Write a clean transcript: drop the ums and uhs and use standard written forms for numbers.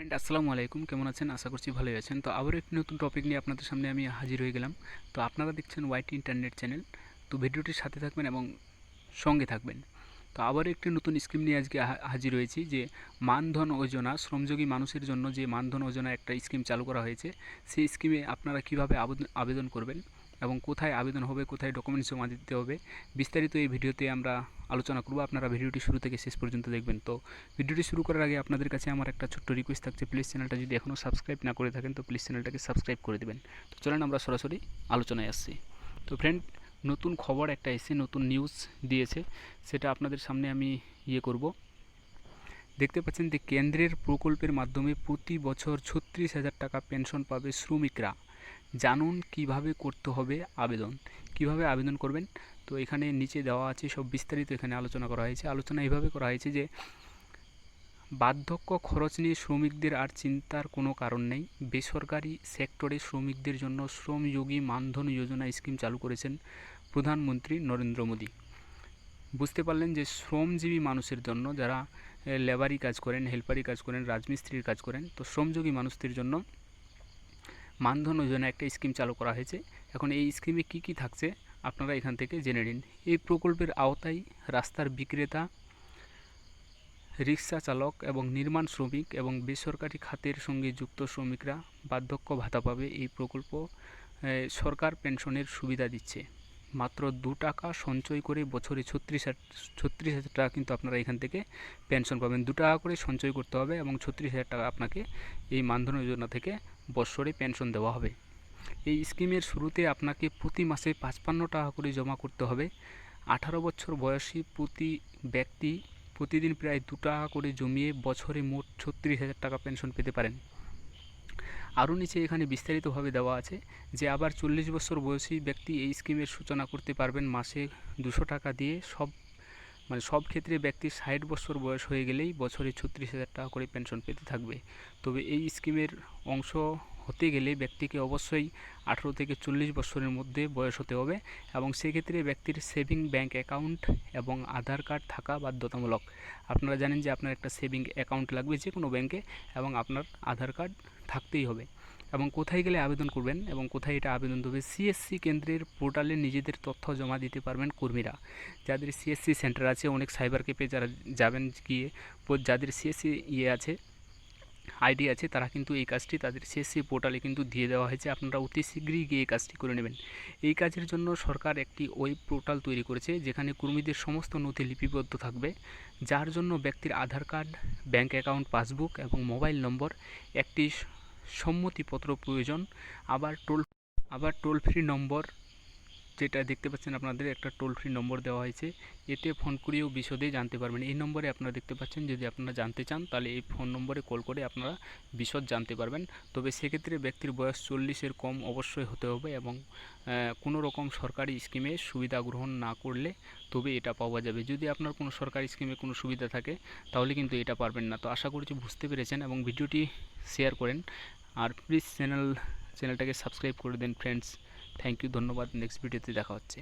Friend আসসালামু আলাইকুম, কেমন আছেন? আশা করছি ভালোই আছেন। তো আবার একটি নতুন টপিক নিয়ে আপনাদের সামনে আমি হাজির হয়ে গেলাম। তো আপনারা দেখছেন ওয়াইটি ইন্টারনেট চ্যানেল। তো ভিডিওটির সাথে থাকবেন এবং সঙ্গে থাকবেন। তো আবার একটি নতুন স্কিম নিয়ে আজকে হাজির হয়েছি, যে মানধন যোজনা, শ্রমযোগী মানুষের জন্য যে মানধন যোজনা একটা স্কিম চালু করা হয়েছে। সেই স্কিমে আপনারা কিভাবে আবেদন করবেন এবং কোথায় আবেদন হবে, কোথায় ডকুমেন্টস জমা দিতে হবে, বিস্তারিত এই ভিডিওতে আমরা আলোচনা করব। আপনারা ভিডিওটি শুরু থেকে শেষ পর্যন্ত দেখবেন। তো ভিডিওটি শুরু করার আগে আপনাদের কাছে আমার একটা ছোট্ট রিকোয়েস্ট থাকছে, প্লিজ চ্যানেলটা যদি এখনও সাবস্ক্রাইব না করে থাকেন তো প্লিজ চ্যানেলটাকে সাবস্ক্রাইব করে দেবেন। তো চলেন আমরা সরাসরি আলোচনায় আসছি। তো ফ্রেন্ড, নতুন খবর একটা এসে, নতুন নিউজ দিয়েছে, সেটা আপনাদের সামনে আমি করব। দেখতে পাচ্ছেন যে কেন্দ্রের প্রকল্পের মাধ্যমে প্রতি বছর 36,000 টাকা পেনশন পাবে শ্রমিকরা। জানুন কিভাবে করতে হবে আবেদন, কিভাবে আবেদন করবেন। তো এখানে নিচে দেওয়া আছে সব বিস্তারিত, এখানে আলোচনা করা হয়েছে। আলোচনা এইভাবে করা হয়েছে যে বার্ধক্য খরচ নিয়ে শ্রমিকদের আর চিন্তার কোনো কারণ নেই। বেসরকারি সেক্টরে শ্রমিকদের জন্য শ্রমযোগী মানধন যোজনা স্কিম চালু করেছেন প্রধানমন্ত্রী নরেন্দ্র মোদী। বুঝতে পারলেন যে শ্রমজীবী মানুষের জন্য, যারা লেবারি কাজ করেন, হেল্পারি কাজ করেন, রাজমিস্ত্রির কাজ করেন, তো শ্রমযোগী মানুষদের জন্য মানধন যোজনা একটা স্কিম চালু করা হয়েছে। এখন এই স্কিমে কি কি থাকছে আপনারা এখান থেকে জেনে নিন। এই প্রকল্পের আওতায় রাস্তার বিক্রেতা, রিক্সা চালক এবং নির্মাণ শ্রমিক এবং বেসরকারি খাতের সঙ্গে যুক্ত শ্রমিকরা বার্ধক্য ভাতা পাবে। এই প্রকল্প সরকার পেনশনের সুবিধা দিচ্ছে। মাত্র 2 টাকা সঞ্চয় করে বছরে 36,000 টাকা কিন্তু আপনারা এখান থেকে পেনশন পাবেন। 2 টাকা করে সঞ্চয় করতে হবে এবং 36,000 টাকা আপনাকে এই মানধন যোজনা থেকে বৎসরে পেনশন দেওয়া হবে। এই স্কিমের শুরুতে আপনাকে প্রতি মাসে 55 টাকা করে জমা করতে হবে। 18 বছর বয়সী প্রতি ব্যক্তি প্রতিদিন প্রায় 2 টাকা করে জমিয়ে বছরে মোট 36,000 টাকা পেনশন পেতে পারেন। আরও নিচে এখানে বিস্তারিতভাবে দেওয়া আছে যে আবার 40 বছর বয়সী ব্যক্তি এই স্কিমের সূচনা করতে পারবেন মাসে 200 টাকা দিয়ে। সব ক্ষেত্রে ব্যক্তির 60 বছর বয়স হয়ে গেলেই বছরে 36,000 টাকা করে পেনশন পেতে থাকবে। তবে এই স্কিমের অংশ হতে গেলে ব্যক্তিকে অবশ্যই 18 থেকে 40 বছরের মধ্যে বয়স হতে হবে এবং সেক্ষেত্রে ব্যক্তির সেভিং ব্যাংক অ্যাকাউন্ট এবং আধার কার্ড থাকা বাধ্যতামূলক। আপনারা জানেন যে আপনার একটা সেভিং অ্যাকাউন্ট লাগবে যে কোনো ব্যাংকে এবং আপনার আধার কার্ড থাকতেই হবে। এবং কোথায় গেলে আবেদন করবেন এবং কোথায় এটা আবেদন দেবে, সিএসসি কেন্দ্রের পোর্টালে নিজেদের তথ্য জমা দিতে পারবেন কর্মীরা। যাদের সিএসসি সেন্টার আছে, অনেক সাইবার ক্যাফে যারা যাবেন গিয়ে, যাদের সিএসসি আছে, আইডি আছে, তারা কিন্তু এই কাজটি তাদের সিএসসি পোর্টালে কিন্তু দিয়ে দেওয়া হয়েছে। আপনারা অতি শীঘ্রই গিয়ে এই কাজটি করে নেবেন। এই কাজের জন্য সরকার একটি ওয়েব পোর্টাল তৈরি করেছে যেখানে কর্মীদের সমস্ত নথি লিপিবদ্ধ থাকবে, যার জন্য ব্যক্তির আধার কার্ড, ব্যাংক অ্যাকাউন্ট পাসবুক এবং মোবাইল নম্বর, একটি সম্মতিপত্র প্রয়োজন। আবার টোল ফ্রি নম্বর, যেটা দেখতে পাচ্ছেন আপনাদের একটা টোল ফ্রি নম্বর দেওয়া হয়েছে, এতে ফোন করেও বিশদে জানতে পারবেন। এই নম্বরে আপনারা দেখতে পাচ্ছেন, যদি আপনারা জানতে চান তাহলে এই ফোন নম্বরে কল করে আপনারা বিশদ জানতে পারবেন। তবে সেক্ষেত্রে ব্যক্তির বয়স 40-এর কম অবশ্যই হতে হবে এবং কোনো রকম সরকারি স্কিমে সুবিধা গ্রহণ না করলে তবে এটা পাওয়া যাবে। যদি আপনার কোনো সরকারি স্কিমে কোনো সুবিধা থাকে তাহলে কিন্তু এটা পারবেন না। তো আশা করছি বুঝতে পেরেছেন এবং ভিডিওটি শেয়ার করেন আর প্লিজ চ্যানেলটাকে সাবস্ক্রাইব করে দেন ফ্রেন্ডস। থ্যাংক ইউ, ধন্যবাদ। নেক্সট ভিডিওতে দেখা হচ্ছে।